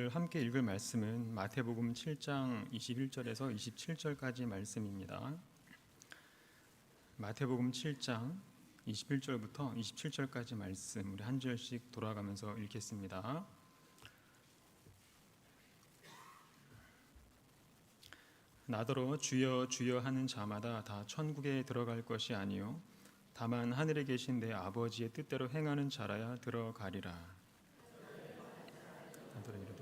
오늘 함께 읽을 말씀은 마태복음 7장 21절에서 27절까지 말씀입니다. 마태복음 7장 21절부터 27절까지 말씀 우리 한 절씩 돌아가면서 읽겠습니다. 나더러 주여 주여 하는 자마다 다 천국에 들어갈 것이 아니요 다만 하늘에 계신 내 아버지의 뜻대로 행하는 자라야 들어가리라. 나더러 이르되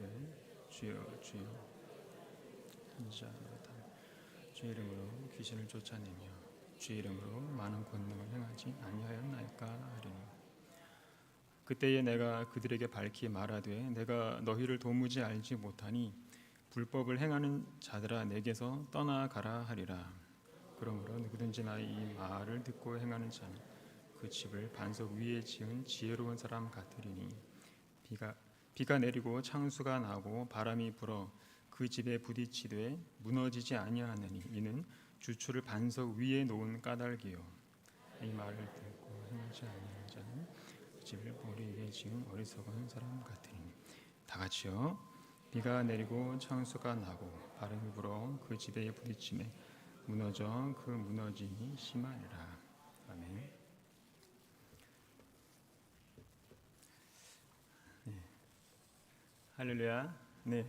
주여 주여 하는 자마다 주의 이름으로 귀신을 쫓아내며 주의 이름으로 많은 권능을 행하지 아니하였나이까 하리니 그때에 내가 그들에게 밝히 말하되 내가 너희를 도무지 알지 못하니 불법을 행하는 자들아 내게서 떠나가라 하리라. 그러므로 누구든지 나의 이 말을 듣고 행하는 자는 그 집을 반석 위에 지은 지혜로운 사람 같으리니 비가 내리고 창수가 나고 바람이 불어 그 집에 부딪히되 무너지지 아니하느니 이는 주추를 반석 위에 놓은 까닭이요 이 말을 듣고 행하지 아니하는 자는 그 집을 모래 위에 지은 어리석은 사람 같으니 다 같이요. 비가 내리고 창수가 나고 바람이 불어 그 집에 부딪히매 무너져 그 무너짐이 심하니라. 아멘. 네. 할렐루야. 네.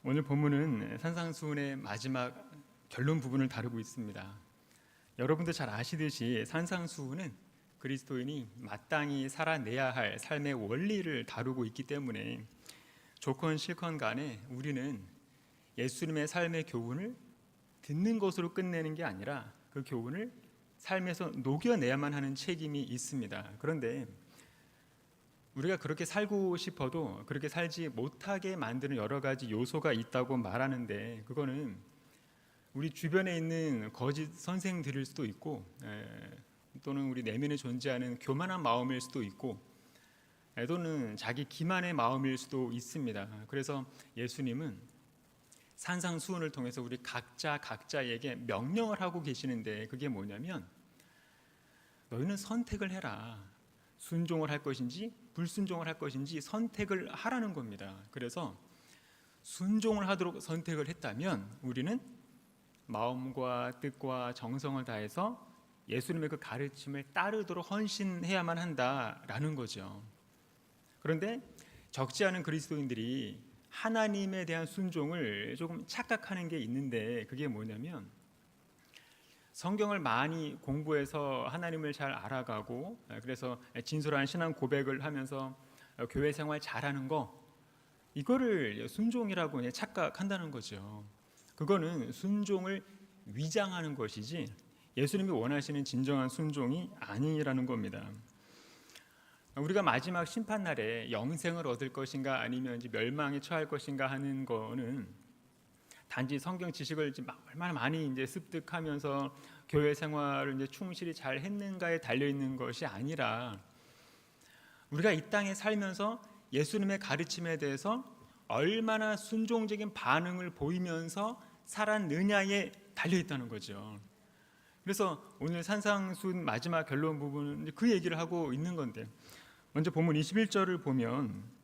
오늘 본문은 산상수훈의 마지막 결론 부분을 다루고 있습니다. 여러분도 잘 아시듯이 산상수훈은 그리스도인이 마땅히 살아내야 할 삶의 원리를 다루고 있기 때문에 좋건 싫건 간에 우리는 예수님의 삶의 교훈을 듣는 것으로 끝내는 게 아니라 그 교훈을 삶에서 녹여내야만 하는 책임이 있습니다. 그런데 우리가 그렇게 살고 싶어도 그렇게 살지 못하게 만드는 여러 가지 요소가 있다고 말하는데 그거는 우리 주변에 있는 거짓 선생들일 수도 있고 또는 우리 내면에 존재하는 교만한 마음일 수도 있고 또는 자기 기만의 마음일 수도 있습니다. 그래서 예수님은 산상수훈을 통해서 우리 각자에게 명령을 하고 계시는데 그게 뭐냐면 너희는 선택을 해라. 순종을 할 것인지 불순종을 할 것인지 선택을 하라는 겁니다. 그래서 순종을 하도록 선택을 했다면 우리는 마음과 뜻과 정성을 다해서 예수님의 그 가르침을 따르도록 헌신해야만 한다라는 거죠. 그런데 적지 않은 그리스도인들이 하나님에 대한 순종을 조금 착각하는 게 있는데 그게 뭐냐면 성경을 많이 공부해서 하나님을 잘 알아가고 그래서 진솔한 신앙 고백을 하면서 교회 생활 잘하는 거 이거를 순종이라고 착각한다는 거죠. 그거는 순종을 위장하는 것이지 예수님이 원하시는 진정한 순종이 아니라는 겁니다. 우리가 마지막 심판날에 영생을 얻을 것인가 아니면 이제 멸망에 처할 것인가 하는 거는 단지 성경 지식을 얼마나 많이 이제 습득하면서 교회 생활을 이제 충실히 잘 했는가에 달려 있는 것이 아니라 우리가 이 땅에 살면서 예수님의 가르침에 대해서 얼마나 순종적인 반응을 보이면서 살았느냐에 달려 있다는 거죠. 그래서 오늘 산상수훈 마지막 결론 부분은 그 얘기를 하고 있는 건데 먼저 본문 21절을 보면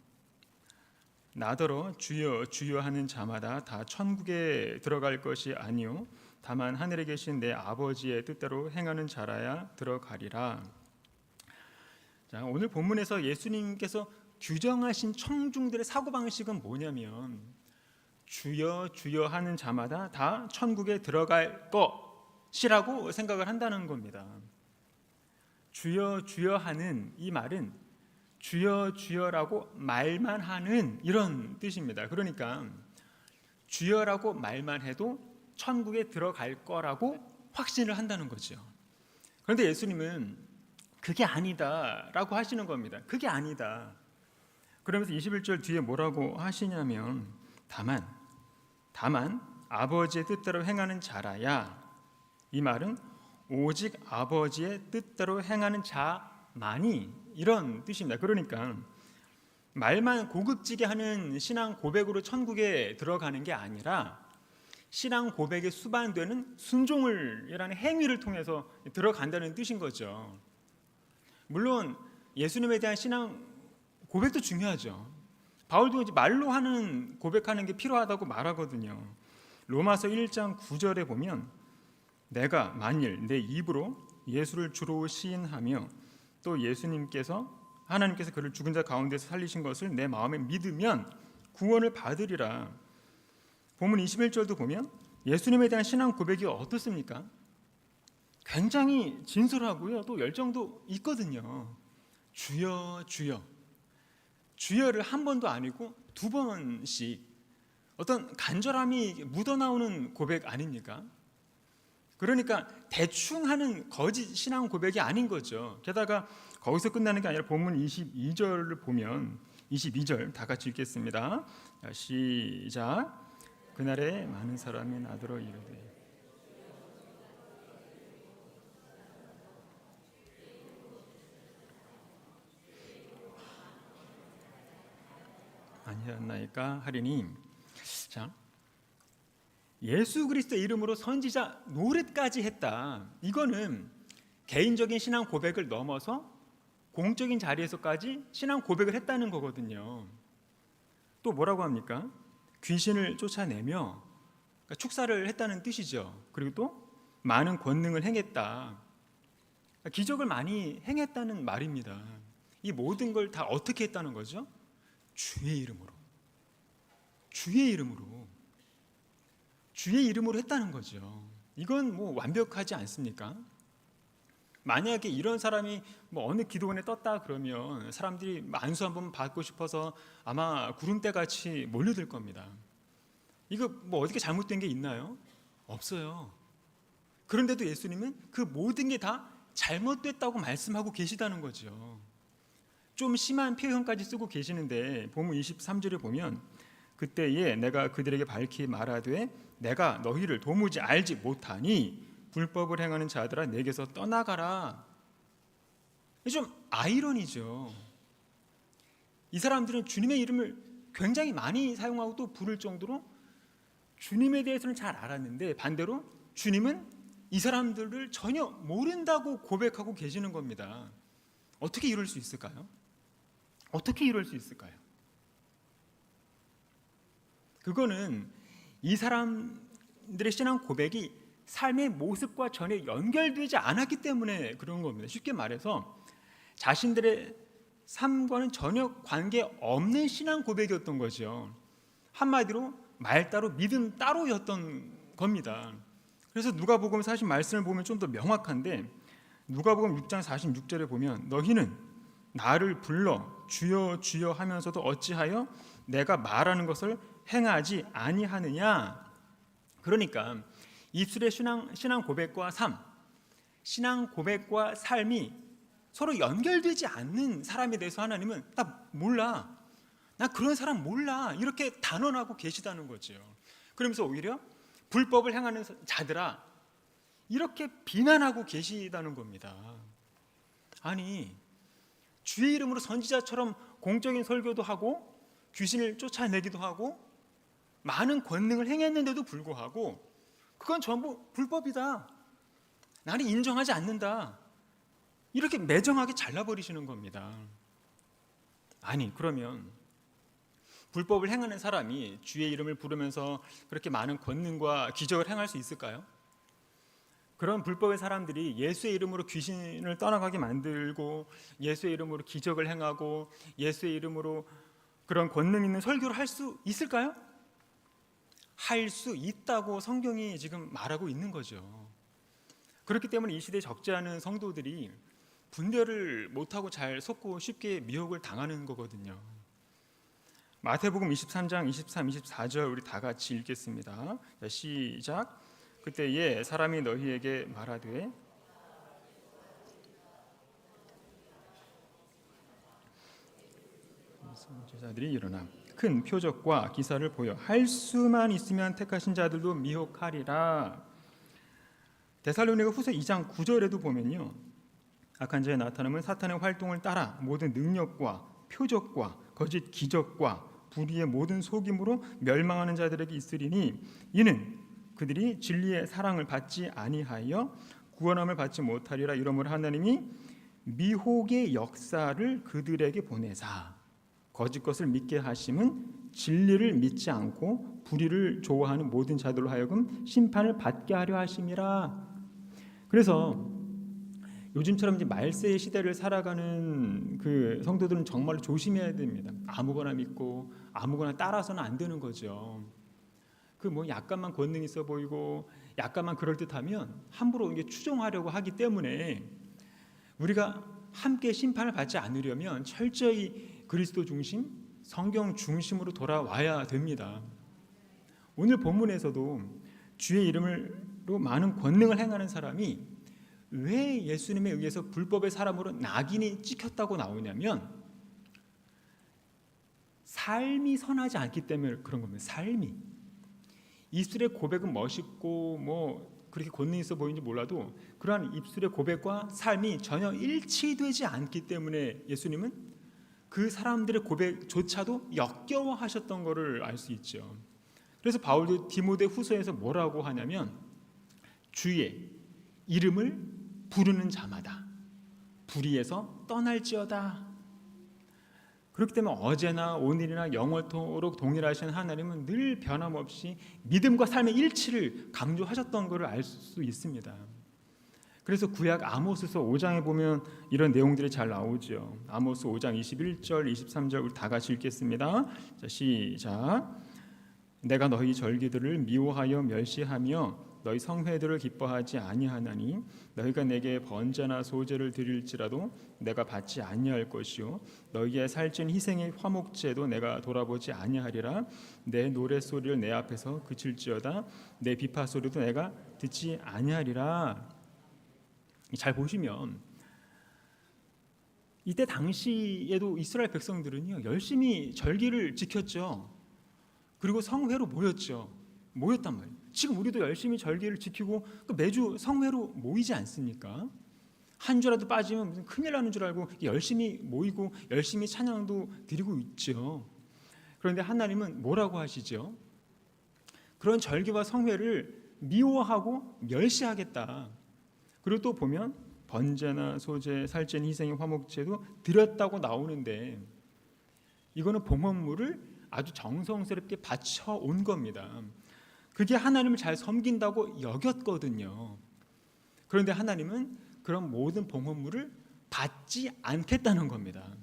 나더러 주여 주여 하는 자마다 다 천국에 들어갈 것이 아니요 다만 하늘에 계신 내 아버지의 뜻대로 행하는 자라야 들어가리라. 자, 오늘 본문에서 예수님께서 규정하신 청중들의 사고방식은 뭐냐면 주여 주여 하는 자마다 다 천국에 들어갈 것이라고 생각을 한다는 겁니다. 주여 주여 하는 이 말은 주여 주여라고 말만 하는 이런 뜻입니다. 그러니까 주여라고 말만 해도 천국에 들어갈 거라고 확신을 한다는 거죠. 그런데 예수님은 그게 아니다라고 하시는 겁니다. 그게 아니다. 그러면서 21절 뒤에 뭐라고 하시냐면 다만 아버지의 뜻대로 행하는 자라야 이 말은 오직 아버지의 뜻대로 행하는 자만이 이런 뜻입니다. 그러니까 말만 고급지게 하는 신앙 고백으로 천국에 들어가는 게 아니라 신앙 고백에 수반되는 순종을이라는 행위를 통해서 들어간다는 뜻인 거죠. 물론 예수님에 대한 신앙 고백도 중요하죠. 바울도 이제 말로 하는 고백하는 게 필요하다고 말하거든요. 로마서 1장 9절에 보면 내가 만일 내 입으로 예수를 주로 시인하며 또 하나님께서 그를 죽은 자 가운데서 살리신 것을 내 마음에 믿으면 구원을 받으리라. 본문 21절도 보면 예수님에 대한 신앙 고백이 어떻습니까? 굉장히 진솔하고요, 또 열정도 있거든요. 주여 주여. 주여를 한 번도 아니고 두 번씩 어떤 간절함이 묻어나오는 고백 아닙니까? 그러니까 대충 하는 거짓 신앙 고백이 아닌 거죠. 게다가 거기서 끝나는 게 아니라 본문 22절을 보면 22절 다 같이 읽겠습니다. 자, 시작. 그날에 많은 사람이 나더러 이르되 아니었나이까 하리니. 자, 예수 그리스도의 이름으로 선지자 노릇까지 했다. 이거는 개인적인 신앙 고백을 넘어서 공적인 자리에서까지 신앙 고백을 했다는 거거든요. 또 뭐라고 합니까? 귀신을 쫓아내며, 그러니까 축사를 했다는 뜻이죠. 그리고 또 많은 권능을 행했다. 기적을 많이 행했다는 말입니다. 이 모든 걸 다 어떻게 했다는 거죠? 주의 이름으로. 주의 이름으로. 주의 이름으로 했다는 거죠. 이건 뭐 완벽하지 않습니까? 만약에 이런 사람이 뭐 어느 기도원에 떴다 그러면 사람들이 안수 한번 받고 싶어서 아마 구름대 같이 몰려들 겁니다. 이거 뭐 어떻게 잘못된 게 있나요? 없어요. 그런데도 예수님은 그 모든 게 다 잘못됐다고 말씀하고 계시다는 거죠. 좀 심한 표현까지 쓰고 계시는데 본문 23절에 보면 그때에 내가 그들에게 밝히 말하되 내가 너희를 도무지 알지 못하니 불법을 행하는 자들아 내게서 떠나가라. 좀 아이러니죠. 이 사람들은 주님의 이름을 굉장히 많이 사용하고 또 부를 정도로 주님에 대해서는 잘 알았는데 반대로 주님은 이 사람들을 전혀 모른다고 고백하고 계시는 겁니다. 어떻게 이럴 수 있을까요? 어떻게 이럴 수 있을까요? 그거는 이 사람들의 신앙 고백이 삶의 모습과 전혀 연결되지 않았기 때문에 그런 겁니다. 쉽게 말해서 자신들의 삶과는 전혀 관계없는 신앙 고백이었던 거죠. 한마디로 말 따로 믿음 따로였던 겁니다. 그래서 누가복음 사실 말씀을 보면 좀 더 명확한데 누가복음 6장 46절에 보면 너희는 나를 불러 주여 주여 하면서도 어찌하여 내가 말하는 것을 행하지 아니하느냐. 그러니까 입술의 신앙 고백과 신앙 고백과 삶이 서로 연결되지 않는 사람에 대해서 하나님은 나 몰라, 나 그런 사람 몰라 이렇게 단언하고 계시다는 거죠. 그러면서 오히려 불법을 행하는 자들아 이렇게 비난하고 계시다는 겁니다. 아니 주의 이름으로 선지자처럼 공적인 설교도 하고 귀신을 쫓아내기도 하고 많은 권능을 행했는데도 불구하고 그건 전부 불법이다, 나는 인정하지 않는다 이렇게 매정하게 잘라버리시는 겁니다. 아니 그러면 불법을 행하는 사람이 주의 이름을 부르면서 그렇게 많은 권능과 기적을 행할 수 있을까요? 그런 불법의 사람들이 예수의 이름으로 귀신을 떠나가게 만들고 예수의 이름으로 기적을 행하고 예수의 이름으로 그런 권능 있는 설교를 할 수 있을까요? 할 수 있다고 성경이 지금 말하고 있는 거죠. 그렇기 때문에 이 시대에 적지 않은 성도들이 분별을 못하고 잘 속고 쉽게 미혹을 당하는 거거든요. 마태복음 23장 23, 24절 우리 다 같이 읽겠습니다. 자, 시작. 그때에 사람이 너희에게 말하되 제자들이 일어나 큰 표적과 기사를 보여 할 수만 있으면 택하신 자들도 미혹하리라. 데살로니가 후서 2장 9절에도 보면요, 악한 자의 나타남은 사탄의 활동을 따라 모든 능력과 표적과 거짓 기적과 불의의 모든 속임으로 멸망하는 자들에게 있으리니 이는 그들이 진리의 사랑을 받지 아니하여 구원함을 받지 못하리라. 이러므로 하나님이 미혹의 역사를 그들에게 보내사. 거짓 것을 믿게 하심은 진리를 믿지 않고 불의를 좋아하는 모든 자들로 하여금 심판을 받게 하려 하심이라. 그래서 요즘처럼 이제 말세의 시대를 살아가는 그 성도들은 정말로 조심해야 됩니다. 아무거나 믿고 아무거나 따라서는 안 되는 거죠. 그 뭐 약간만 권능 있어 보이고 약간만 그럴 듯하면 함부로 이게 추종하려고 하기 때문에 우리가 함께 심판을 받지 않으려면 철저히 그리스도 중심, 성경 중심으로 돌아와야 됩니다. 오늘 본문에서도 주의 이름으로 많은 권능을 행하는 사람이 왜 예수님에 의해서 불법의 사람으로 낙인이 찍혔다고 나오냐면 삶이 선하지 않기 때문에 그런 겁니다. 삶이. 입술의 고백은 멋있고 뭐 그렇게 권능이 있어 보이는지 몰라도 그러한 입술의 고백과 삶이 전혀 일치되지 않기 때문에 예수님은 그 사람들의 고백조차도 역겨워하셨던 것을 알 수 있죠. 그래서 바울도 디모데 후서에서 뭐라고 하냐면 주의 이름을 부르는 자마다 불의에서 떠날지어다. 그렇기 때문에 어제나 오늘이나 영원토록 동일하신 하나님은 늘 변함없이 믿음과 삶의 일치를 강조하셨던 것을 알 수 있습니다. 그래서 구약 아모스서 5장에 보면 이런 내용들이 잘 나오죠. 아모스 5장 21절 23절 우리 다 같이 읽겠습니다. 자, 시작. 내가 너희 절기들을 미워하여 멸시하며 너희 성회들을 기뻐하지 아니하나니 너희가 내게 번제나 소제를 드릴지라도 내가 받지 아니할 것이요 너희의 살찐 희생의 화목제도 내가 돌아보지 아니하리라. 내 노랫소리를 내 앞에서 그칠지어다 내 비파 소리도 내가 듣지 아니하리라. 잘 보시면 이때 당시에도 이스라엘 백성들은요 열심히 절기를 지켰죠. 그리고 성회로 모였단 말이에요. 지금 우리도 열심히 절기를 지키고 매주 성회로 모이지 않습니까? 한 주라도 빠지면 무슨 큰일 나는 줄 알고 열심히 모이고 열심히 찬양도 드리고 있죠. 그런데 하나님은 뭐라고 하시죠? 그런 절기와 성회를 미워하고 멸시하겠다. 그리고 또 보면 번제나 소제, 살찐 희생의 화목제도 드렸다고 나오는데 이거는 봉헌물을 아주 정성스럽게 바쳐온 겁니다. 그게 하나님을 잘 섬긴다고 여겼거든요. 그런데 하나님은 그런 모든 봉헌물을 받지 않겠다는 겁니다.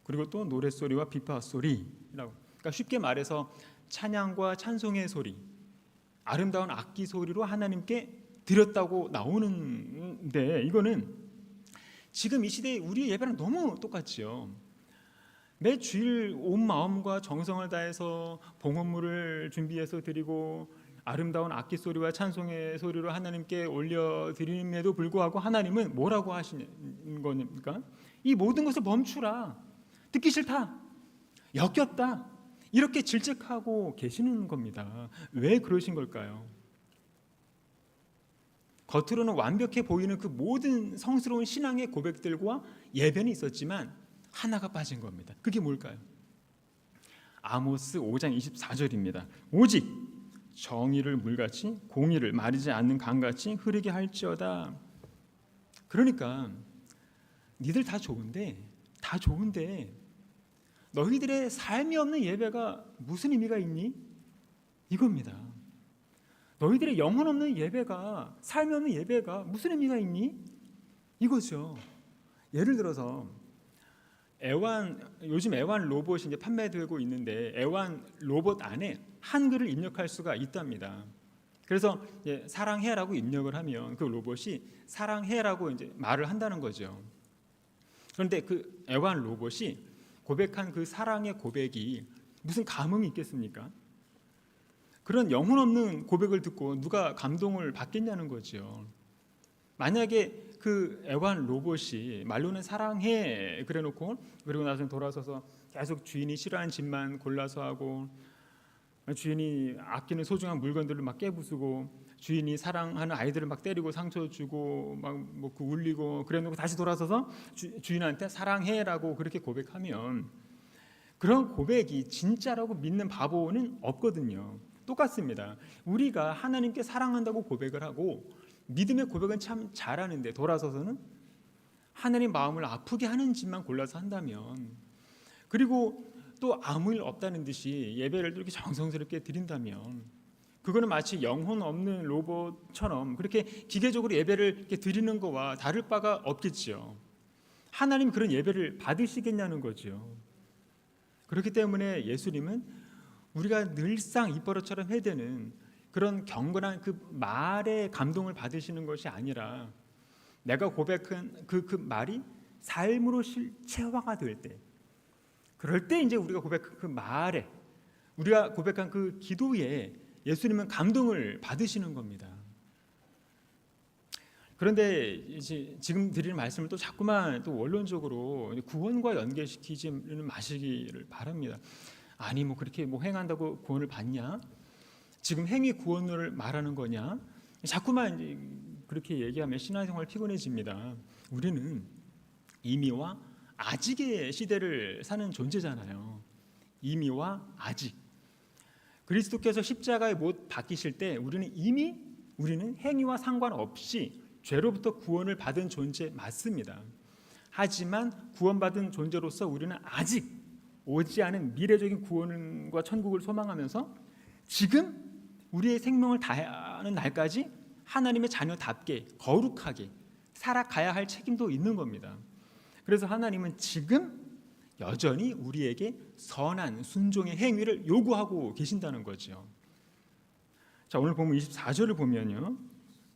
그리고 또 노랫소리와 비파소리라고, 그러니까 쉽게 말해서 찬양과 찬송의 소리, 아름다운 악기 소리로 하나님께 드렸다고 나오는데 이거는 지금 이 시대에 우리의 예배랑 너무 똑같지요. 매 주일 온 마음과 정성을 다해서 봉헌물을 준비해서 드리고 아름다운 악기 소리와 찬송의 소리로 하나님께 올려드림에도 불구하고 하나님은 뭐라고 하시는 겁니까? 이 모든 것을 멈추라. 듣기 싫다. 역겹다. 이렇게 질책하고 계시는 겁니다. 왜 그러신 걸까요? 겉으로는 완벽해 보이는 그 모든 성스러운 신앙의 고백들과 예배는 있었지만 하나가 빠진 겁니다. 그게 뭘까요? 아모스 5장 24절입니다. 오직 정의를 물같이 공의를 마르지 않는 강같이 흐르게 할지어다. 그러니까 니들 다 좋은데 너희들의 삶이 없는 예배가 무슨 의미가 있니? 이겁니다. 너희들의 영혼 없는 예배가, 삶이 없는 예배가 무슨 의미가 있니? 이거죠. 예를 들어서 요즘 애완 로봇이 이제 판매되고 있는데 애완 로봇 안에 한글을 입력할 수가 있답니다. 그래서 사랑해라고 입력을 하면 그 로봇이 사랑해라고 이제 말을 한다는 거죠. 그런데 그 애완 로봇이 고백한 그 사랑의 고백이 무슨 감흥이 있겠습니까? 그런 영혼 없는 고백을 듣고 누가 감동을 받겠냐는 거죠. 만약에 그 애완 로봇이 말로는 사랑해 그래놓고 그리고 나서 돌아서서 계속 주인이 싫어하는 짓만 골라서 하고 주인이 아끼는 소중한 물건들을 막 깨부수고 주인이 사랑하는 아이들을 막 때리고 상처 주고 막 뭐 울리고 그래놓고 다시 돌아서서 주인한테 사랑해라고 그렇게 고백하면 그런 고백이 진짜라고 믿는 바보는 없거든요. 똑같습니다. 우리가 하나님께 사랑한다고 고백을 하고 믿음의 고백은 참 잘하는데 돌아서서는 하나님 마음을 아프게 하는 짓만 골라서 한다면, 그리고 또 아무 일 없다는 듯이 예배를 이렇게 정성스럽게 드린다면 그거는 마치 영혼 없는 로봇처럼 그렇게 기계적으로 예배를 이렇게 드리는 거와 다를 바가 없겠지요. 하나님 그런 예배를 받으시겠냐는 거죠. 그렇기 때문에 예수님은 우리가 늘상 입버릇처럼 해대는 그런 경건한 그 말에 감동을 받으시는 것이 아니라 내가 고백한 그 말이 삶으로 실체화가 될 때, 그럴 때 이제 우리가 고백한 그 말에, 우리가 고백한 그 기도에 예수님은 감동을 받으시는 겁니다. 그런데 이제 지금 드리는 말씀을 또 자꾸만 또 원론적으로 구원과 연결시키지는 마시기를 바랍니다. 아니 뭐 그렇게 뭐 행한다고 구원을 받냐? 지금 행위 구원을 말하는 거냐? 자꾸만 이제 그렇게 얘기하면 신앙생활 피곤해집니다. 우리는 이미와 아직의 시대를 사는 존재잖아요. 이미와 아직. 그리스도께서 십자가에 못 박히실 때 우리는 행위와 상관없이 죄로부터 구원을 받은 존재 맞습니다. 하지만 구원받은 존재로서 우리는 아직 오지 않은 미래적인 구원과 천국을 소망하면서 지금 우리의 생명을 다하는 날까지 하나님의 자녀답게 거룩하게 살아가야 할 책임도 있는 겁니다. 그래서 하나님은 지금 여전히 우리에게 선한 순종의 행위를 요구하고 계신다는 거죠. 자, 오늘 보면 24절을 보면요.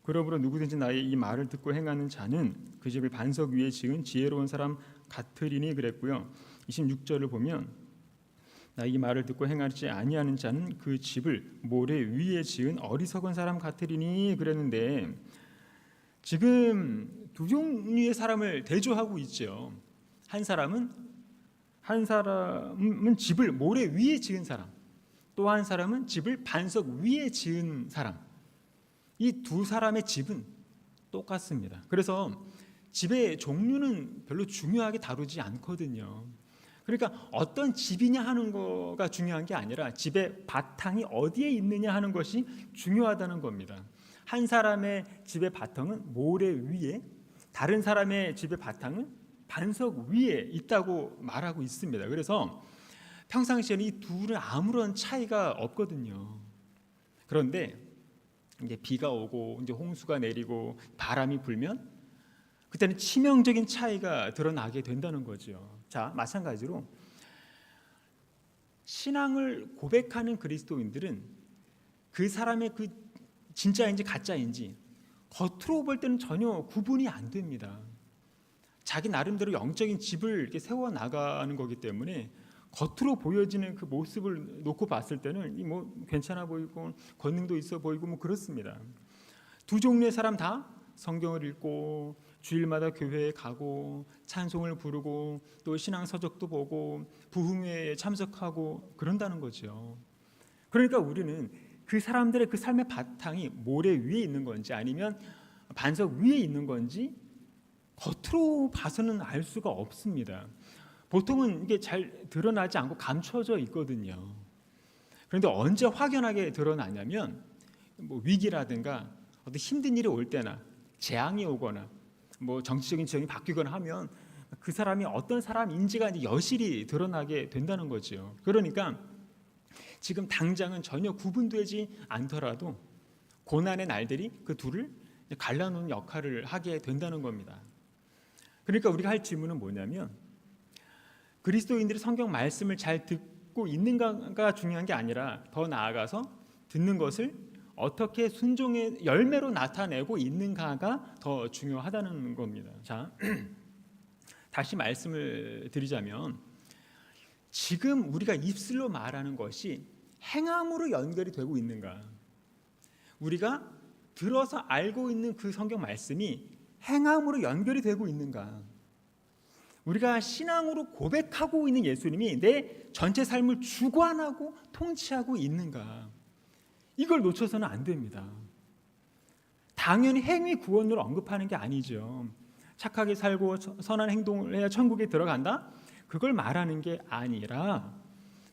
그러므로 누구든지 나의 이 말을 듣고 행하는 자는 그 집을 반석 위에 지은 지혜로운 사람 같으리니 그랬고요. 26절을 보면 나 이 말을 듣고 행하지 아니하는 자는 그 집을 모래 위에 지은 어리석은 사람 같으리니 그랬는데 지금 두 종류의 사람을 대조하고 있죠. 한 사람은 집을 모래 위에 지은 사람, 또 한 사람은 집을 반석 위에 지은 사람. 이 두 사람의 집은 똑같습니다. 그래서 집의 종류는 별로 중요하게 다루지 않거든요. 그러니까 어떤 집이냐 하는 거가 중요한 게 아니라 집의 바탕이 어디에 있느냐 하는 것이 중요하다는 겁니다. 한 사람의 집의 바탕은 모래 위에, 다른 사람의 집의 바탕은 반석 위에 있다고 말하고 있습니다. 그래서 평상시에는 이 둘은 아무런 차이가 없거든요. 그런데 이제 비가 오고 이제 홍수가 내리고 바람이 불면 그때는 치명적인 차이가 드러나게 된다는 거죠. 자, 마찬가지로 신앙을 고백하는 그리스도인들은 그 사람의 그 진짜인지 가짜인지 겉으로 볼 때는 전혀 구분이 안 됩니다. 자기 나름대로 영적인 집을 이렇게 세워 나가는 거기 때문에 겉으로 보여지는 그 모습을 놓고 봤을 때는 뭐 괜찮아 보이고 권능도 있어 보이고 뭐 그렇습니다. 두 종류의 사람 다 성경을 읽고 주일마다 교회에 가고 찬송을 부르고 또 신앙 서적도 보고 부흥회에 참석하고 그런다는 거죠. 그러니까 우리는 그 사람들의 그 삶의 바탕이 모래 위에 있는 건지 아니면 반석 위에 있는 건지 겉으로 봐서는 알 수가 없습니다. 보통은 이게 잘 드러나지 않고 감춰져 있거든요. 그런데 언제 확연하게 드러나냐면 뭐 위기라든가 어떤 힘든 일이 올 때나 재앙이 오거나 뭐 정치적인 지형이 바뀌거나 하면 그 사람이 어떤 사람인지가 이제 여실히 드러나게 된다는 거죠. 그러니까 지금 당장은 전혀 구분되지 않더라도 고난의 날들이 그 둘을 갈라놓는 역할을 하게 된다는 겁니다. 그러니까 우리가 할 질문은 뭐냐면 그리스도인들이 성경 말씀을 잘 듣고 있는가가 중요한 게 아니라 더 나아가서 듣는 것을 어떻게 순종의 열매로 나타내고 있는가가 더 중요하다는 겁니다. 자, 다시 말씀을 드리자면 지금 우리가 입술로 말하는 것이 행함으로 연결이 되고 있는가? 우리가 들어서 알고 있는 그 성경 말씀이 행함으로 연결이 되고 있는가? 우리가 신앙으로 고백하고 있는 예수님이 내 전체 삶을 주관하고 통치하고 있는가? 이걸 놓쳐서는 안 됩니다. 당연히 행위 구원을 언급하는 게 아니죠. 착하게 살고 선한 행동을 해야 천국에 들어간다? 그걸 말하는 게 아니라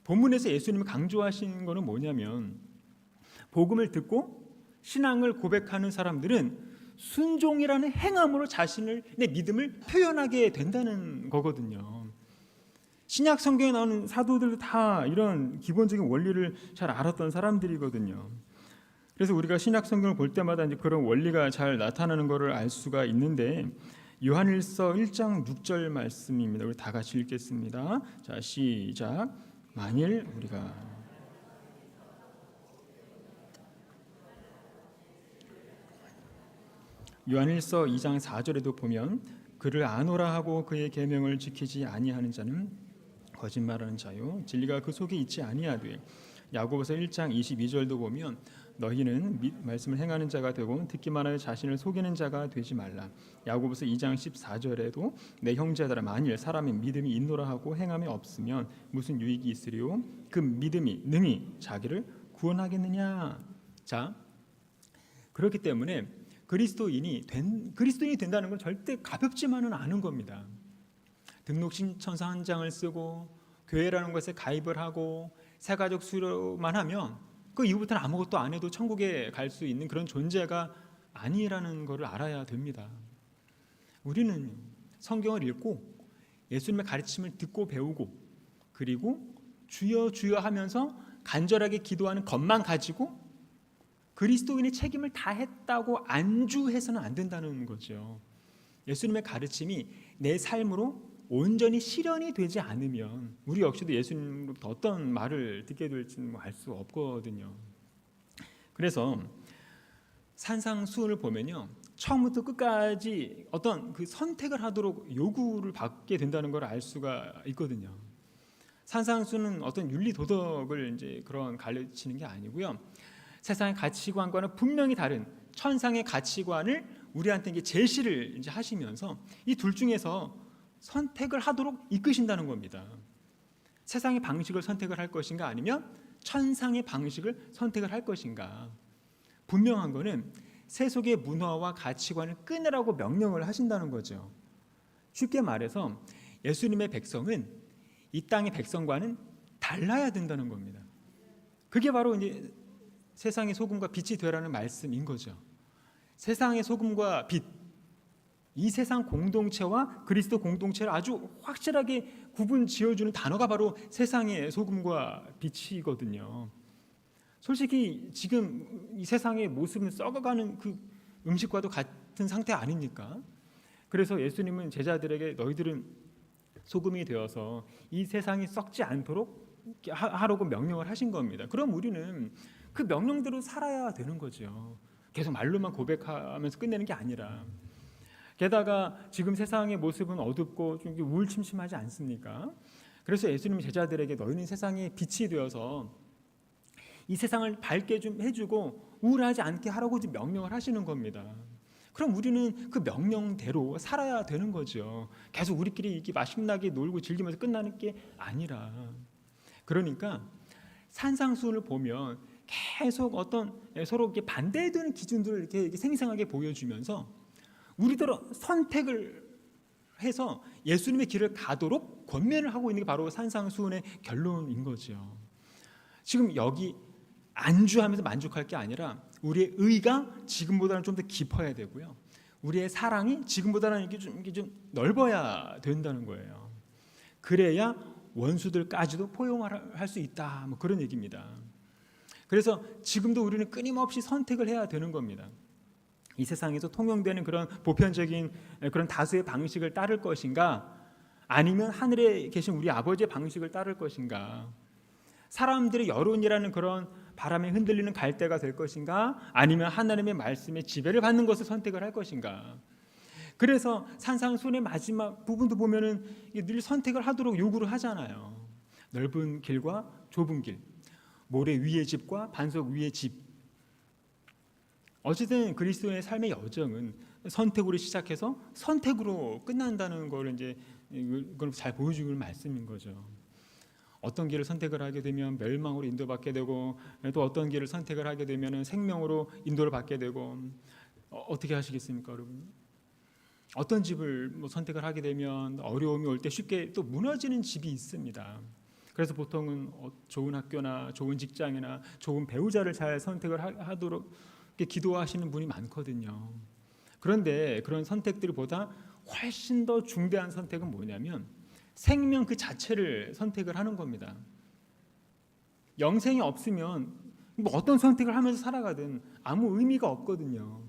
본문에서 예수님이 강조하시는 것은 뭐냐면 복음을 듣고 신앙을 고백하는 사람들은 순종이라는 행함으로 자신의 믿음을 표현하게 된다는 거거든요. 신약 성경에 나오는 사도들도 다 이런 기본적인 원리를 잘 알았던 사람들이거든요. 그래서 우리가 신약 성경을 볼 때마다 이제 그런 원리가 잘 나타나는 것을 알 수가 있는데, 요한일서 1장 6절 말씀입니다. 우리 다 같이 읽겠습니다. 자, 시작. 만일 우리가 요한일서 2장 4절에도 보면 그를 아노라 하고 그의 계명을 지키지 아니하는 자는 거짓말하는 자요 진리가 그 속에 있지 아니하되, 야고보서 1장 22절도 보면 너희는 말씀을 행하는 자가 되고 듣기만 하여 자신을 속이는 자가 되지 말라. 야고보서 2장 14절에도 내 형제들아 만일 사람의 믿음이 있노라 하고 행함이 없으면 무슨 유익이 있으리요? 그 믿음이 능히 자기를 구원하겠느냐. 자, 그렇기 때문에 그리스도인이 된다는 건 절대 가볍지만은 않은 겁니다. 등록 신청서 한 장을 쓰고 교회라는 것에 가입을 하고 새가족 수료만 하면 그 이후부터는 아무것도 안 해도 천국에 갈 수 있는 그런 존재가 아니라는 것을 알아야 됩니다. 우리는 성경을 읽고 예수님의 가르침을 듣고 배우고 그리고 주여 주여 하면서 간절하게 기도하는 것만 가지고 그리스도인의 책임을 다했다고 안주해서는 안 된다는 거죠. 예수님의 가르침이 내 삶으로 온전히 실현이 되지 않으면 우리 역시도 예수님으로부터 어떤 말을 듣게 될지는 알 수 없거든요. 그래서 산상수훈을 보면요, 처음부터 끝까지 어떤 그 선택을 하도록 요구를 받게 된다는 걸 알 수가 있거든요. 산상수훈은 어떤 윤리 도덕을 이제 그런 가르치는 게 아니고요, 세상의 가치관과는 분명히 다른 천상의 가치관을 우리한테 이제 제시를 이제 하시면서 이 둘 중에서 선택을 하도록 이끄신다는 겁니다. 세상의 방식을 선택을 할 것인가 아니면 천상의 방식을 선택을 할 것인가. 분명한 거는 세속의 문화와 가치관을 끊으라고 명령을 하신다는 거죠. 쉽게 말해서 예수님의 백성은 이 땅의 백성과는 달라야 된다는 겁니다. 그게 바로 이제 세상의 소금과 빛이 되라는 말씀인 거죠. 세상의 소금과 빛, 이 세상 공동체와 그리스도 공동체를 아주 확실하게 구분 지어주는 단어가 바로 세상의 소금과 빛이거든요. 솔직히 지금 이 세상의 모습은 썩어가는 그 음식과도 같은 상태 아닙니까? 그래서 예수님은 제자들에게 너희들은 소금이 되어서 이 세상이 썩지 않도록 하라고 명령을 하신 겁니다. 그럼 우리는 그 명령대로 살아야 되는 거죠. 계속 말로만 고백하면서 끝내는 게 아니라. 게다가 지금 세상의 모습은 어둡고 좀 우울침침하지 않습니까? 그래서 예수님이 제자들에게 너희는 세상의 빛이 되어서 이 세상을 밝게 좀 해주고 우울하지 않게 하라고 명령을 하시는 겁니다. 그럼 우리는 그 명령대로 살아야 되는 거죠. 계속 우리끼리 이렇게 맛있나게 놀고 즐기면서 끝나는 게 아니라. 그러니까 산상수훈을 보면 계속 어떤 서로 이렇게 반대되는 기준들을 이렇게 생생하게 보여주면서 우리들은 선택을 해서 예수님의 길을 가도록 권면을 하고 있는 게 바로 산상수훈의 결론인 거죠. 지금 여기 안주하면서 만족할 게 아니라 우리의 의가 지금보다는 좀 더 깊어야 되고요. 우리의 사랑이 지금보다는 이렇게 좀 넓어야 된다는 거예요. 그래야 원수들까지도 포용할 수 있다. 뭐 그런 얘기입니다. 그래서 지금도 우리는 끊임없이 선택을 해야 되는 겁니다. 이 세상에서 통용되는 그런 보편적인 그런 다수의 방식을 따를 것인가, 아니면 하늘에 계신 우리 아버지의 방식을 따를 것인가, 사람들의 여론이라는 그런 바람에 흔들리는 갈대가 될 것인가, 아니면 하나님의 말씀에 지배를 받는 것을 선택을 할 것인가. 그래서 산상수훈의 마지막 부분도 보면은 늘 선택을 하도록 요구를 하잖아요. 넓은 길과 좁은 길, 모래 위의 집과 반석 위의 집. 어쨌든 그리스도의 삶의 여정은 선택으로 시작해서 선택으로 끝난다는 걸 이제 이걸 잘 보여주는 말씀인 거죠. 어떤 길을 선택을 하게 되면 멸망으로 인도받게 되고, 또 어떤 길을 선택을 하게 되면 생명으로 인도를 받게 되고, 어떻게 하시겠습니까, 여러분? 어떤 집을 선택을 하게 되면 어려움이 올 때 쉽게 또 무너지는 집이 있습니다. 그래서 보통은 좋은 학교나 좋은 직장이나 좋은 배우자를 잘 선택을 하도록 기도하시는 분이 많거든요. 그런데 그런 선택들보다 훨씬 더 중대한 선택은 뭐냐면 생명 그 자체를 선택을 하는 겁니다. 영생이 없으면 뭐 어떤 선택을 하면서 살아가든 아무 의미가 없거든요.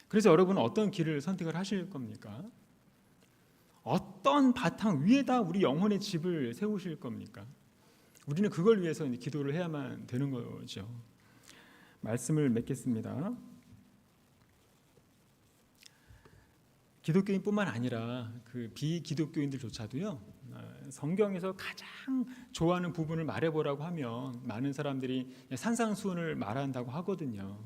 그래서 여러분은 어떤 길을 선택을 하실 겁니까? 어떤 바탕 위에다 우리 영혼의 집을 세우실 겁니까? 우리는 그걸 위해서 이제 기도를 해야만 되는 거죠. 말씀을 맺겠습니다. 기독교인뿐만 아니라 그 비기독교인들조차도요, 성경에서 가장 좋아하는 부분을 말해보라고 하면 많은 사람들이 산상수훈을 말한다고 하거든요.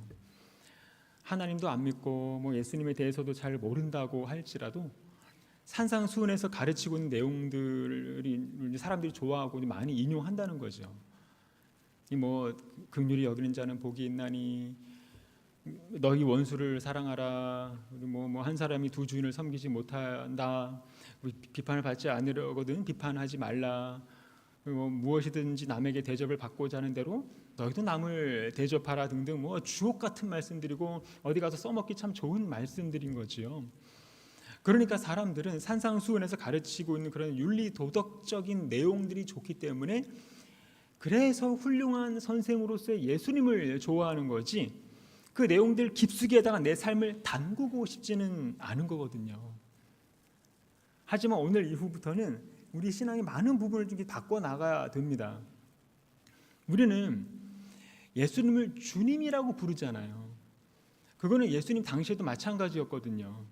하나님도 안 믿고 뭐 예수님에 대해서도 잘 모른다고 할지라도 산상수훈에서 가르치고 있는 내용들이 사람들이 좋아하고 많이 인용한다는 거죠. 뭐 긍휼히 여기는 자는 복이 있나니, 너희 원수를 사랑하라, 뭐 한 사람이 두 주인을 섬기지 못한다, 비판을 받지 않으려거든 비판하지 말라, 뭐 무엇이든지 남에게 대접을 받고자 하는 대로 너희도 남을 대접하라 등등, 뭐 주옥 같은 말씀들이고 어디 가서 써먹기 참 좋은 말씀들인 거지요. 그러니까 사람들은 산상수훈에서 가르치고 있는 그런 윤리 도덕적인 내용들이 좋기 때문에, 그래서 훌륭한 선생으로서의 예수님을 좋아하는 거지, 그 내용들 깊숙이에다가 내 삶을 담그고 싶지는 않은 거거든요. 하지만 오늘 이후부터는 우리 신앙의 많은 부분을 좀 바꿔 나가야 됩니다. 우리는 예수님을 주님이라고 부르잖아요. 그거는 예수님 당시에도 마찬가지였거든요.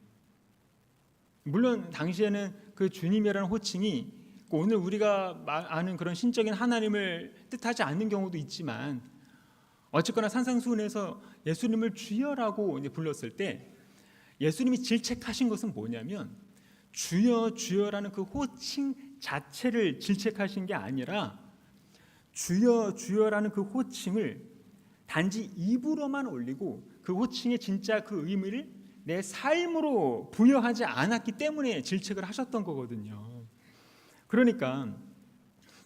물론 당시에는 그 주님이라는 호칭이 오늘 우리가 아는 그런 신적인 하나님을 뜻하지 않는 경우도 있지만, 어쨌거나 산상수훈에서 예수님을 주여라고 이제 불렀을 때 예수님이 질책하신 것은 뭐냐면, 주여 주여라는 그 호칭 자체를 질책하신 게 아니라, 주여 주여라는 그 호칭을 단지 입으로만 올리고 그 호칭의 진짜 그 의미를 내 삶으로 부여하지 않았기 때문에 질책을 하셨던 거거든요. 그러니까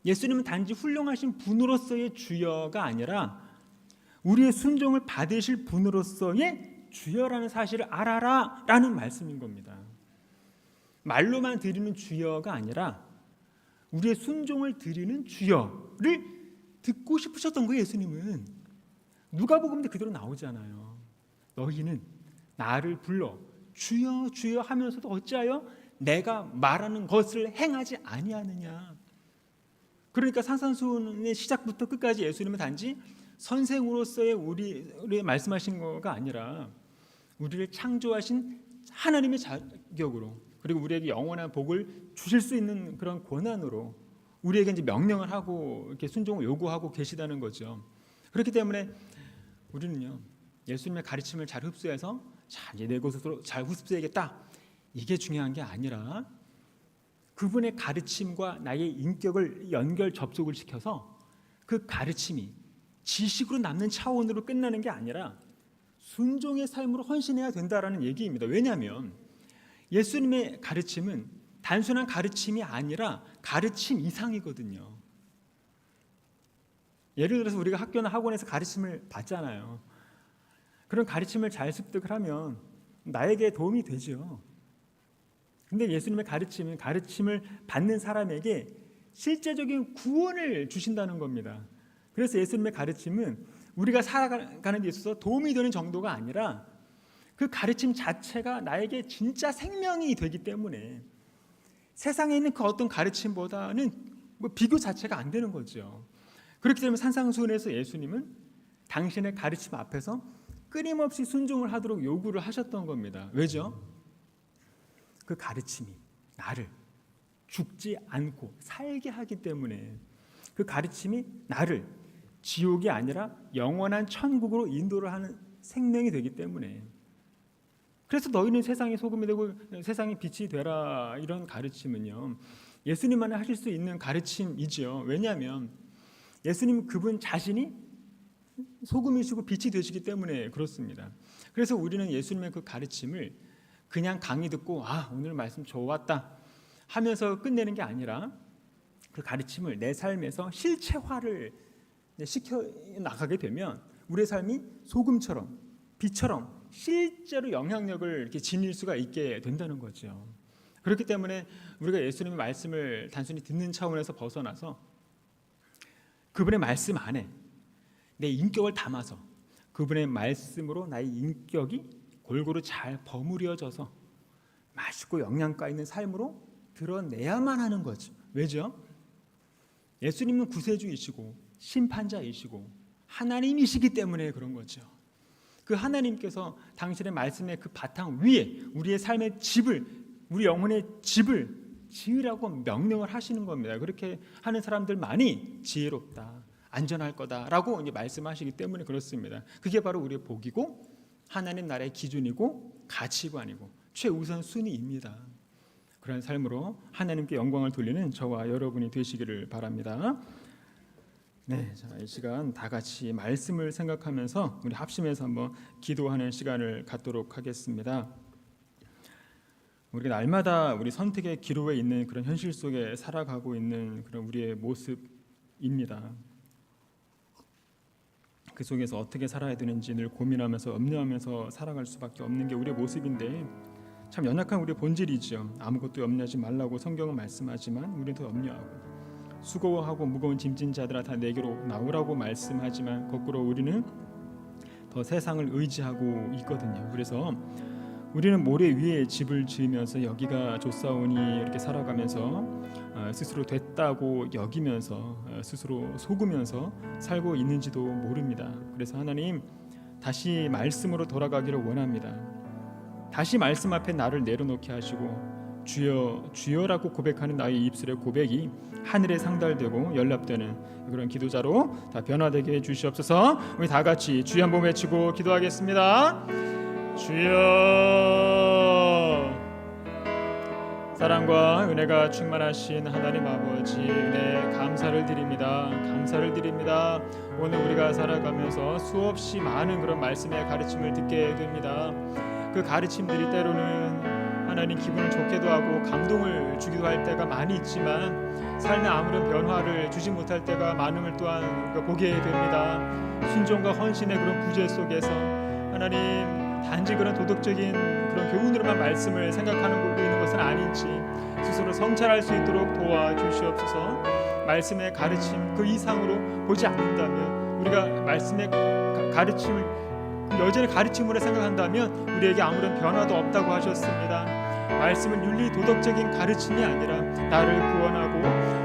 예수님은 단지 훌륭하신 분으로서의 주여가 아니라 우리의 순종을 받으실 분으로서의 주여라는 사실을 알아라 라는 말씀인 겁니다. 말로만 드리는 주여가 아니라 우리의 순종을 드리는 주여를 듣고 싶으셨던 거예요. 예수님은 누가복음도 그대로 나오잖아요. 너희는 나를 불러 주여 주여 하면서도 어찌하여 내가 말하는 것을 행하지 아니하느냐. 그러니까 산상수훈의 시작부터 끝까지 예수님은 단지 선생으로서의 우리의 말씀하신 거가 아니라 우리를 창조하신 하나님의 자격으로, 그리고 우리에게 영원한 복을 주실 수 있는 그런 권한으로 우리에게 이제 명령을 하고 이렇게 순종을 요구하고 계시다는 거죠. 그렇기 때문에 우리는요, 예수님의 가르침을 잘 흡수해서 이제 내 것으로 잘 흡수해야겠다, 이게 중요한 게 아니라 그분의 가르침과 나의 인격을 연결 접속을 시켜서 그 가르침이 지식으로 남는 차원으로 끝나는 게 아니라 순종의 삶으로 헌신해야 된다라는 얘기입니다. 왜냐하면 예수님의 가르침은 단순한 가르침이 아니라 가르침 이상이거든요. 예를 들어서 우리가 학교나 학원에서 가르침을 받잖아요. 그런 가르침을 잘 습득을 하면 나에게 도움이 되죠. 근데 예수님의 가르침은 가르침을 받는 사람에게 실제적인 구원을 주신다는 겁니다. 그래서 예수님의 가르침은 우리가 살아가는 데 있어서 도움이 되는 정도가 아니라 그 가르침 자체가 나에게 진짜 생명이 되기 때문에 세상에 있는 그 어떤 가르침보다는 뭐 비교 자체가 안 되는 거죠. 그렇기 때문에 산상수훈에서 예수님은 당신의 가르침 앞에서 끊임없이 순종을 하도록 요구를 하셨던 겁니다. 왜죠? 그 가르침이 나를 죽지 않고 살게 하기 때문에, 그 가르침이 나를 지옥이 아니라 영원한 천국으로 인도를 하는 생명이 되기 때문에, 그래서 너희는 세상의 소금이 되고 세상의 빛이 되라, 이런 가르침은요 예수님만이 하실 수 있는 가르침이죠. 왜냐하면 예수님 그분 자신이 소금이시고 빛이 되시기 때문에 그렇습니다. 그래서 우리는 예수님의 그 가르침을 그냥 강의 듣고 오늘 말씀 좋았다 하면서 끝내는 게 아니라 그 가르침을 내 삶에서 실체화를 시켜 나가게 되면 우리의 삶이 소금처럼 빛처럼 실제로 영향력을 이렇게 지닐 수가 있게 된다는 거죠. 그렇기 때문에 우리가 예수님의 말씀을 단순히 듣는 차원에서 벗어나서 그분의 말씀 안에 내 인격을 담아서 그분의 말씀으로 나의 인격이 골고루 잘 버무려져서 맛있고 영양가 있는 삶으로 드러내야만 하는 거죠. 왜죠? 예수님은 구세주이시고 심판자이시고 하나님이시기 때문에 그런 거죠. 그 하나님께서 당신의 말씀의 그 바탕 위에 우리의 삶의 집을, 우리 영혼의 집을 지으라고 명령을 하시는 겁니다. 그렇게 하는 사람들만이 지혜롭다, 안전할 거다라고 이제 말씀하시기 때문에 그렇습니다. 그게 바로 우리의 복이고 하나님 나라의 기준이고 가치관이고 최우선 순위입니다. 그런 삶으로 하나님께 영광을 돌리는 저와 여러분이 되시기를 바랍니다. 네, 자, 이 시간 다 같이 말씀을 생각하면서 우리 합심해서 한번 기도하는 시간을 갖도록 하겠습니다. 우리가 날마다 우리 선택의 기로에 있는 그런 현실 속에 살아가고 있는 그런 우리의 모습입니다. 그 속에서 어떻게 살아야 되는지 늘 고민하면서 염려하면서 살아갈 수밖에 없는 게 우리의 모습인데 참 연약한 우리의 본질이죠. 아무것도 염려하지 말라고 성경은 말씀하지만 우리는 더 염려하고 수고하고 무거운 짐진 자들아 다 내게로 나오라고 말씀하지만 거꾸로 우리는 더 세상을 의지하고 있거든요. 그래서 우리는 모래 위에 집을 지으면서 여기가 좋사오니 이렇게 살아가면서 스스로 됐다고 여기면서 스스로 속으면서 살고 있는지도 모릅니다. 그래서 하나님 다시 말씀으로 돌아가기를 원합니다. 다시 말씀 앞에 나를 내려놓게 하시고 주여 주여라고 고백하는 나의 입술의 고백이 하늘에 상달되고 연락되는 그런 기도자로 다 변화되게 해주시옵소서. 우리 다 같이 주여 한번 외치고 기도하겠습니다. 주여, 사랑과 은혜가 충만하신 하나님 아버지, 은혜 감사를 드립니다. 감사를 드립니다. 오늘 우리가 살아가면서 수없이 많은 그런 말씀의 가르침을 듣게 됩니다. 그 가르침들이 때로는 하나님 기분을 좋게도 하고 감동을 주기도 할 때가 많이 있지만 삶에 아무런 변화를 주지 못할 때가 많음을 또한 보게 됩니다. 순종과 헌신의 그런 구제 속에서 하나님 단지 그런 도덕적인 그런 교훈으로만 말씀을 생각하는 보고 있는 것은 아닌지 스스로 성찰할 수 있도록 도와주시옵소서. 말씀의 가르침 그 이상으로 보지 않는다면 우리가 말씀의 가르침을 여전히 가르침으로 생각한다면 우리에게 아무런 변화도 없다고 하셨습니다. 말씀은 윤리 도덕적인 가르침이 아니라 나를 구원하고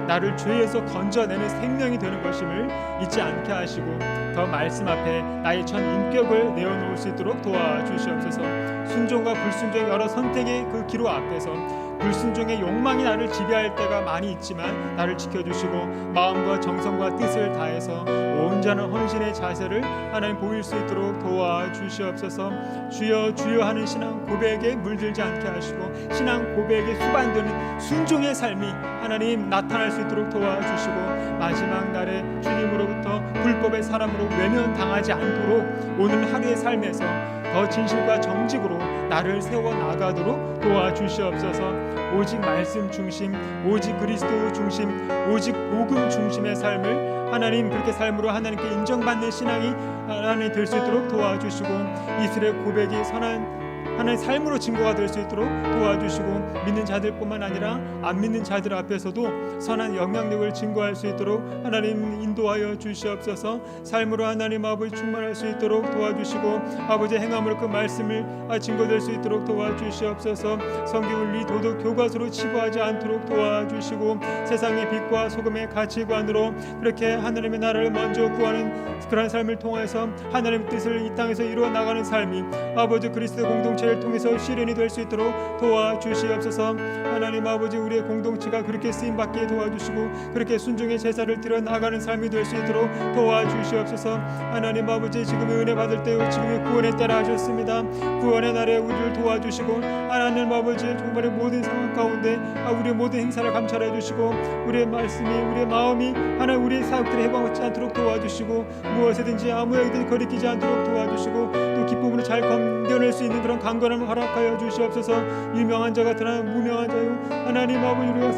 나를 죄에서 건져내는 생명이 되는 것임을 잊지 않게 하시고 더 말씀 앞에 나의 전 인격을 내어놓을 수 있도록 도와주시옵소서. 순종과 불순종의 여러 선택의 그 기로 앞에서 불순종의 욕망이 나를 지배할 때가 많이 있지만 나를 지켜주시고 마음과 정성과 뜻을 다해서 온전한 헌신의 자세를 하나님 보일 수 있도록 도와주시옵소서. 주여 주여 하는 신앙 고백에 물들지 않게 하시고 신앙 고백에 수반되는 순종의 삶이 하나님 나타날 수 있도록 도와주시고 마지막 날에 주님으로부터 불법의 사람으로 외면당하지 않도록 오늘 하루의 삶에서 더 진실과 정직으로 나를 세워나가도록 도와주시옵소서. 오직 말씀 중심, 오직 그리스도 중심, 오직 복음 중심의 삶을 하나님 그렇게 삶으로 하나님께 인정받는 신앙이 하나님 될 수 있도록 도와주시고 이슬의 고백이 선한 하나님의 삶으로 증거가 될 수 있도록 도와주시고 믿는 자들뿐만 아니라 안 믿는 자들 앞에서도 선한 영향력을 증거할 수 있도록 하나님 인도하여 주시옵소서. 삶으로 하나님 아버지 충만할 수 있도록 도와주시고 아버지 행함으로 그 말씀을 증거될 수 있도록 도와주시옵소서. 성경을 도덕 교과서로 치부하지 않도록 도와주시고 세상의 빛과 소금의 가치관으로 그렇게 하나님의 나라를 먼저 구하는 그런 삶을 통해서 하나님의 뜻을 이 땅에서 이루어 나가는 삶이 아버지 그리스도 공동체를 통해서 실현이 될 수 있도록 도와주시옵소서. 하나님 아버지 우리의 공동체가 그렇게 쓰임받게 도와주시고 그렇게 순종의 제사를 드려 나가는 삶이 될 수 있도록 도와주시옵소서. 하나님 아버지 지금의 은혜 받을 때요 지금의 구원의 때라 하셨습니다. 구원의 날에 우리를 도와주시고 하나님 아버지 정말의 모든 상황 가운데 우리의 모든 행사를 감찰해 주시고 우리의 말씀이 우리의 마음이 하나님 우리의 사역들을 해방받지 않도록 도와주시고 무엇이든지 아무에게든 거리끼지 않도록 도와주시고 또 기쁨으로 잘 견뎌낼 수 있는 그런 강건함을 허락하여 주시옵소서. 유명한 자 같으나 무명한 자요 하나님 아버지 우리가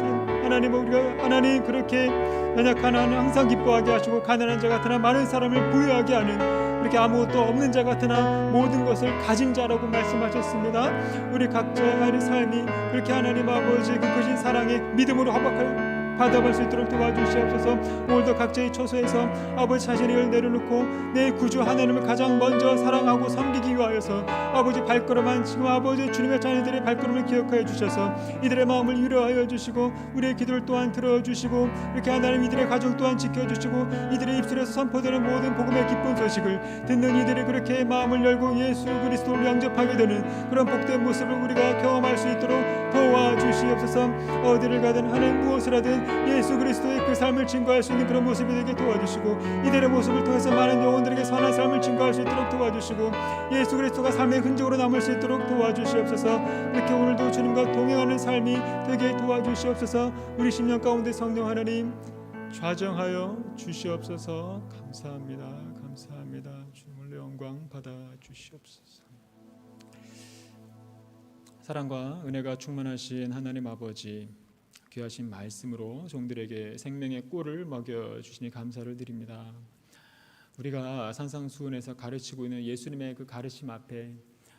하나님, 우리가 하나님 그렇게 연약한 하나님 항상 기뻐하게 하시고, 가난한 자 같으나 많은 사람을 부유하게 하는, 그렇게 아무것도 없는 자 같으나 모든 것을 가진 자라고 말씀하셨습니다. 우리 각자의 삶이 그렇게 하나님 아버지 그 크신 사랑에 믿음으로 허락할 받아볼 수 있도록 도와주시옵소서. 오늘도 각자의 처소에서 아버지 자신을 내려놓고 내 구주 하나님을 가장 먼저 사랑하고 섬기기 위하여서 아버지 발걸음한 지금 아버지 주님의 자녀들의 발걸음을 기억하여 주셔서 이들의 마음을 위로하여 주시고, 우리의 기도를 또한 들어주시고, 이렇게 하나님 이들의 가정 또한 지켜주시고, 이들의 입술에서 선포되는 모든 복음의 기쁜 소식을 듣는 이들이 그렇게 마음을 열고 예수 그리스도를 영접하게 되는 그런 복된 모습을 우리가 경험할 수 있도록 도와주시옵소서. 어디를 가든 하나님 무엇을 하든 예수 그리스도의 그 삶을 증거할 수 있는 그런 모습이 되게 도와주시고, 이들의 모습을 통해서 많은 영혼들에게 선한 삶을 증거할 수 있도록 도와주시고, 예수 그리스도가 삶의 흔적으로 남을 수 있도록 도와주시옵소서. 이렇게 오늘도 주님과 동행하는 삶이 되게 도와주시옵소서. 우리 심령 가운데 성령 하나님 좌정하여 주시옵소서. 감사합니다. 감사합니다. 주님을 영광 받아 주시옵소서. 사랑과 은혜가 충만하신 하나님 아버지, 귀하신 말씀으로 종들에게 생명의 꿀을 먹여주시니 감사를 드립니다. 우리가 산상수훈에서 가르치고 있는 예수님의 그 가르침 앞에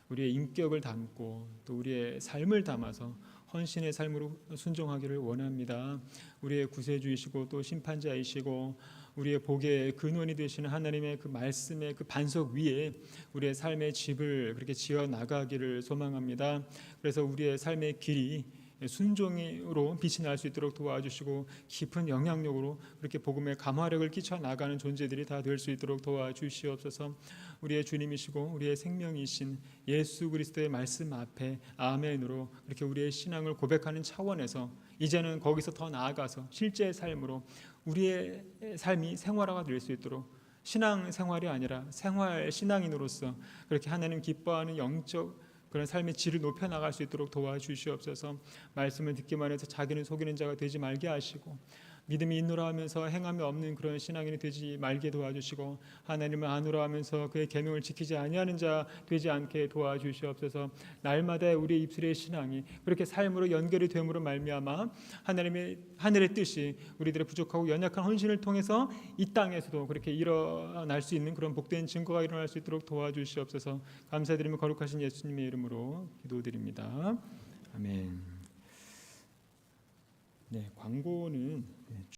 우리의 인격을 담고 또 우리의 삶을 담아서 헌신의 삶으로 순종하기를 원합니다. 우리의 구세주이시고 또 심판자이시고 우리의 복의 근원이 되시는 하나님의 그 말씀의 그 반석 위에 우리의 삶의 집을 그렇게 지어 나가기를 소망합니다. 그래서 우리의 삶의 길이 순종으로 빛이 날 수 있도록 도와주시고, 깊은 영향력으로 그렇게 복음의 감화력을 끼쳐 나가는 존재들이 다 될 수 있도록 도와주시옵소서. 우리의 주님이시고 우리의 생명이신 예수 그리스도의 말씀 앞에 아멘으로 그렇게 우리의 신앙을 고백하는 차원에서 이제는 거기서 더 나아가서 실제의 삶으로 우리의 삶이 생활화가 될 수 있도록, 신앙 생활이 아니라 생활 신앙인으로서 그렇게 하나님 기뻐하는 영적 그런 삶의 질을 높여 나갈 수 있도록 도와주시옵소서. 말씀을 듣기만 해서 자기는 속이는 자가 되지 말게 하시고, 믿음이 있노라 하면서 행함이 없는 그런 신앙인이 되지 말게 도와주시고, 하나님을 아노라 하면서 그의 계명을 지키지 아니하는 자 되지 않게 도와주시옵소서. 날마다 우리의 입술의 신앙이 그렇게 삶으로 연결이 됨으로 말미암아 하나님의 하늘의 뜻이 우리들의 부족하고 연약한 헌신을 통해서 이 땅에서도 그렇게 일어날 수 있는 그런 복된 증거가 일어날 수 있도록 도와주시옵소서. 감사드리며 거룩하신 예수님의 이름으로 기도드립니다. 아멘. 네, 광고는